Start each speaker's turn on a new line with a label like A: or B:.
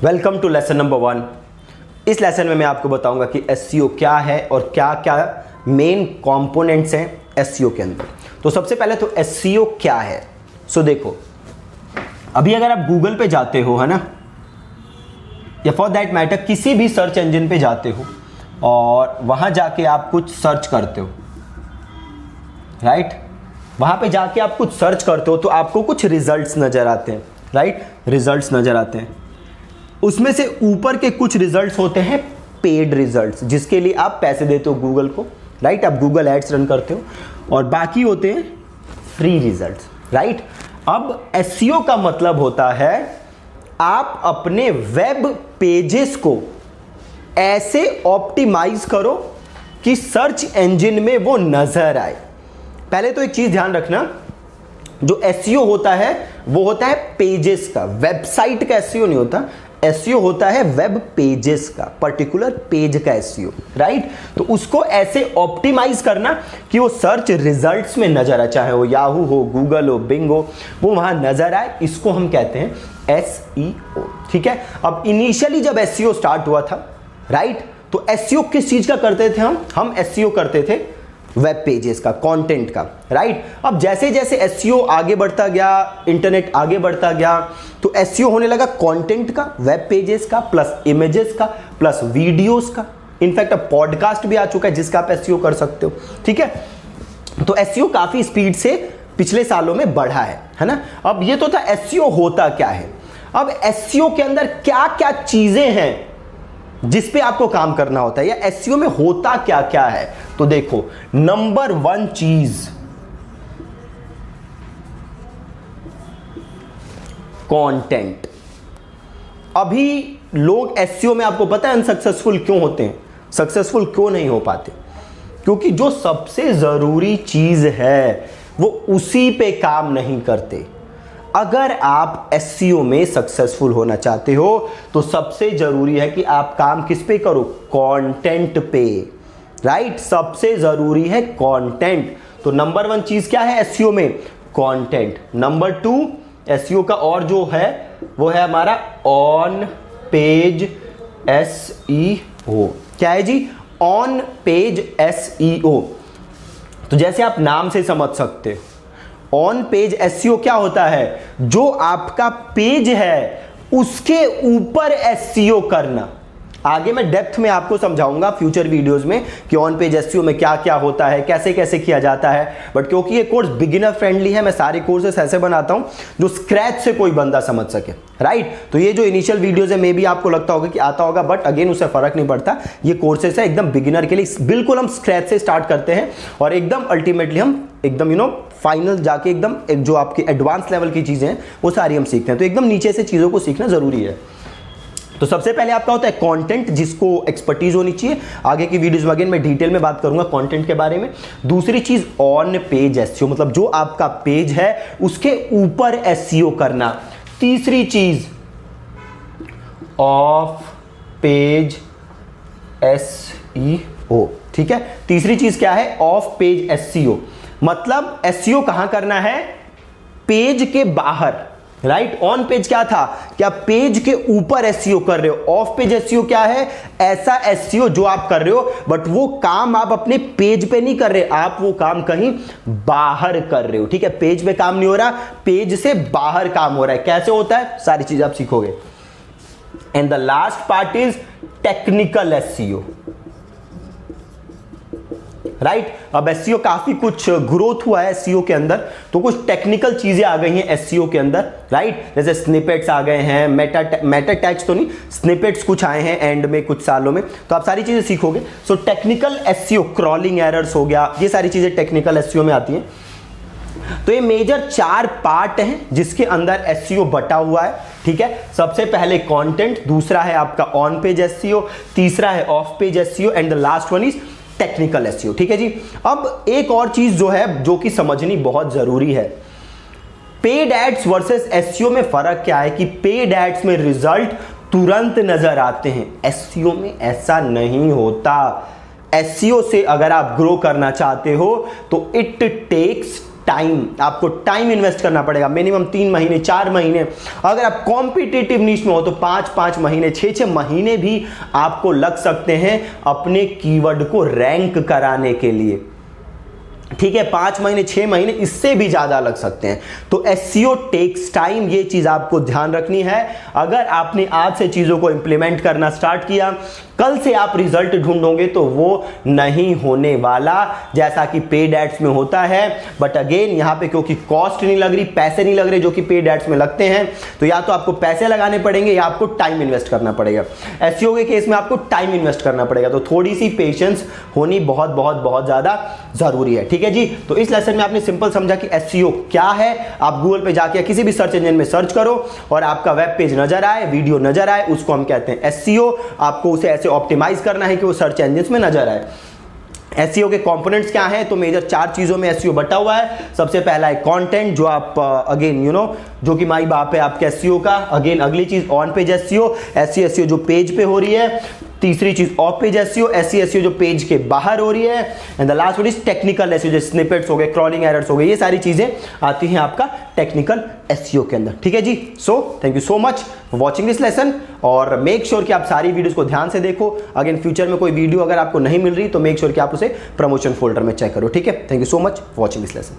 A: Welcome to lesson number 1। इस lesson में मैं आपको बताऊंगा कि एसईओ क्या है और क्या क्या मेन कंपोनेंट्स हैं एसईओ के अंदर। तो सबसे पहले तो एसईओ क्या है। सो देखो, अभी अगर आप गूगल पे जाते हो, है ना, या फॉर दैट मैटर किसी भी सर्च इंजन पे जाते हो और वहां जाके आप कुछ सर्च करते हो, राइट, वहां पे जाके आप कुछ सर्च करते हो तो आपको कुछ रिजल्ट्स नजर आते हैं, राइट, रिजल्ट्स नजर आते हैं। उसमें से ऊपर के कुछ रिजल्ट्स होते हैं पेड रिजल्ट्स, जिसके लिए आप पैसे देते हो गूगल को, राइट, आप गूगल एड्स रन करते हो, और बाकी होते हैं फ्री रिजल्ट्स, राइट। अब एसईओ का मतलब होता है आप अपने वेब पेजेस को ऐसे ऑप्टिमाइज करो कि सर्च इंजन में वो नजर आए। पहले तो एक चीज ध्यान रखना, जो एसईओ होता है वो होता है पेजेस का, वेबसाइट का एसईओ नहीं होता। एसईओ होता है वेब पेजेस का, पर्टिकुलर पेज का एसईओ, राइट। तो उसको ऐसे ऑप्टिमाइज करना कि वो सर्च रिजल्ट्स में नजर आए, चाहे वो याहू हो, गूगल हो, बिंग हो, वो वहां नजर आए, इसको हम कहते हैं एसईओ, ठीक है। अब इनिशियली जब एसईओ स्टार्ट हुआ था, राइट, तो एसईओ किस चीज का करते थे हम एसईओ करते थे वेब पेजेस का, कंटेंट का, राइट। अब जैसे जैसे एसईओ आगे बढ़ता गया, इंटरनेट आगे बढ़ता गया, तो एसईओ होने लगा कंटेंट का, वेब पेजेस का, प्लस इमेजेस का, प्लस वीडियोस का। इनफैक्ट अब पॉडकास्ट भी आ चुका है जिसका आप एसईओ कर सकते हो, ठीक है। तो एसईओ काफी स्पीड से पिछले सालों में बढ़ा है ना। अब ये तो था एसईओ होता क्या है। अब एसईओ के अंदर क्या क्या चीजें हैं जिस पे आपको काम करना होता है, या एसईओ में होता क्या क्या है। तो देखो, नंबर 1 चीज कंटेंट। अभी लोग एसईओ में, आपको पता है, अनसक्सेसफुल क्यों होते हैं, सक्सेसफुल क्यों नहीं हो पाते? क्योंकि जो सबसे जरूरी चीज है वो उसी पे काम नहीं करते। अगर आप एसईओ में सक्सेसफुल होना चाहते हो तो सबसे जरूरी है कि आप काम किस पे करो, कंटेंट पे, राइट। सबसे जरूरी है कंटेंट। तो नंबर 1 चीज क्या है एसईओ में, कंटेंट। नंबर 2 एसईओ का और जो है वो है हमारा ऑन पेज एसईओ। क्या है जी? On page SEO. तो जैसे आप नाम से समझ सकते हो, ऑन पेज एसईओ क्या होता है, जो आपका पेज है उसके ऊपर एसईओ करना। आगे मैं डेप्थ में आपको समझाऊंगा फ्यूचर वीडियोस में कि ऑन पेज एसईओ में क्या क्या होता है, कैसे कैसे किया जाता है। बट क्योंकि ये कोर्स बिगिनर फ्रेंडली है, मैं सारे कोर्सेस ऐसे बनाता हूं जो स्क्रैच से कोई बंदा समझ सके, राइट। तो ये जो इनिशियल वीडियोस है, मे बी आपको लगता होगा कि आता होगा, बट अगेन उससे फर्क नहीं पड़ता। ये कोर्सेस है एकदम बिगिनर के लिए, बिल्कुल हम स्क्रैच से स्टार्ट करते हैं और एकदम अल्टीमेटली हम एकदम फाइनल जाके एकदम जो आपकी एडवांस लेवल की चीजें हैं वो सारी हम सीखते हैं। तो एकदम नीचे से चीजों को सीखना जरूरी है। तो सबसे पहले आपका होता है कंटेंट, जिसको एक्सपर्टीज होनी चाहिए। आगे की वीडियोस में अगेन मैं डिटेल में बात करूंगा कंटेंट के बारे में। दूसरी चीज ऑन पेज एसईओ, मतलब जो आपका पेज है उसके ऊपर एसईओ करना। तीसरी चीज ऑफ पेज एसईओ, ठीक है। तीसरी चीज क्या है, ऑफ पेज एसईओ। मतलब एसईओ कहां करना है, पेज के बाहर, राइट। ऑन पेज क्या था, क्या पेज के ऊपर एसईओ कर रहे हो। ऑफ पेज एसईओ क्या है, ऐसा एसईओ जो आप कर रहे हो बट वो काम आप अपने पेज पे नहीं कर रहे, आप वो काम कहीं बाहर कर रहे हो, ठीक है। पेज पे काम नहीं हो रहा, पेज से बाहर काम हो रहा है। कैसे होता है, सारी चीज आप सीखोगे। And the last part is technical SEO, right. अब एसईओ काफी कुछ ग्रोथ हुआ है एसईओ के अंदर, तो कुछ टेक्निकल चीजें आ गई हैं एसईओ के अंदर, राइट। जैसे स्निपेट्स आ गए हैं, मेटा टैग्स तो नहीं, स्निपेट्स कुछ आए हैं एंड में कुछ सालों में, तो आप सारी चीजें सीखोगे। So technical SEO, crawling errors हो गया, ये सारी चीजें टेक्निकल एसईओ में आती हैं। तो ये मेजर 4 पार्ट हैं जिसके अंदर एसईओ बटा हुआ है, ठीक है। सबसे पहले कंटेंट, दूसरा है आपका ऑन पेज एसईओ, तीसरा है of page SEO, and the last one is technical SEO, ठीक है जी। अब एक और चीज जो है जो कि समझनी बहुत जरूरी है, पेड एड्स वर्सेस एसईओ में फर्क क्या है कि पेड एड्स में रिजल्ट तुरंत नजर आते हैं, एसईओ में ऐसा नहीं होता। एसईओ से अगर आप ग्रो करना चाहते हो तो इट टेक्स टाइम, आपको टाइम इन्वेस्ट करना पड़ेगा, मिनिमम 3 महीने 4 महीने, अगर आप कॉम्पिटिटिव नीश में हो तो 5-5 महीने 6-6 महीने भी आपको लग सकते हैं अपने कीवर्ड को रैंक कराने के लिए। ठीक है, 5 महीने 6 महीने, इससे भी ज्यादा लग सकते हैं। तो एसईओ टेक्स टाइम, ये चीज आपको ध्यान रखनी है। अगर आपने आज से चीजों को इंप्लीमेंट करना स्टार्ट किया, कल से आप रिजल्ट ढूंढोगे तो वो नहीं होने वाला जैसा कि पेड एड्स में होता है। बट अगेन यहां पे क्योंकि कॉस्ट नहीं लग रही, पैसे नहीं लग रहे जो कि पेड एड्स में लगते हैं, तो या तो आपको पैसे लगाने पड़ेंगे या आपको टाइम इन्वेस्ट करना पड़ेगा। एसईओ के केस में आपको टाइम इन्वेस्ट करना पड़ेगा, तो थोड़ी सी पेशेंस होनी बहुत बहुत बहुत ज्यादा जरूरी है। ठीक है जी, तो इस लेसन में आपने सिंपल समझा कि एसईओ क्या है। आप गूगल पे जाके किसी भी सर्च इंजन में सर्च करो और आपका वेब पेज नजर आए, वीडियो नजर आए, उसको हम कहते हैं एसईओ। आपको उसे ऐसे ऑप्टिमाइज करना है कि वो सर्च इंजन में नजर आए। एसईओ के कंपोनेंट्स क्या हैं, तो मेजर 4 चीजों में एसईओ बटा हुआ है। सबसे पहला है कंटेंट, जो आप अगेन जो कि माई बाप है आपके एसईओ का। अगेन अगली चीज ऑन पेज एसईओ, एसईओ जो पेज पे हो रही है। तीसरी चीज ऑफ पेज एसईओ, एसईओ जो पेज के बाहर हो रही है। And the last one is technical SEO, जो स्निपेट्स हो गए, क्रॉलिंग एरर्स हो गए, ये सारी चीजें आती हैं आपका टेक्निकल एसईओ के अंदर। ठीक है जी, so thank you so much for watching this lesson, और मेक श्योर कि आप सारी वीडियोस को ध्यान से देखो। अगेन फ्यूचर में कोई वीडियो अगर आपको नहीं मिल रही तो मेक श्योर कि आप उसे प्रमोशन फोल्डर में चेक करो। ठीक है, thank you so much for watching this lesson.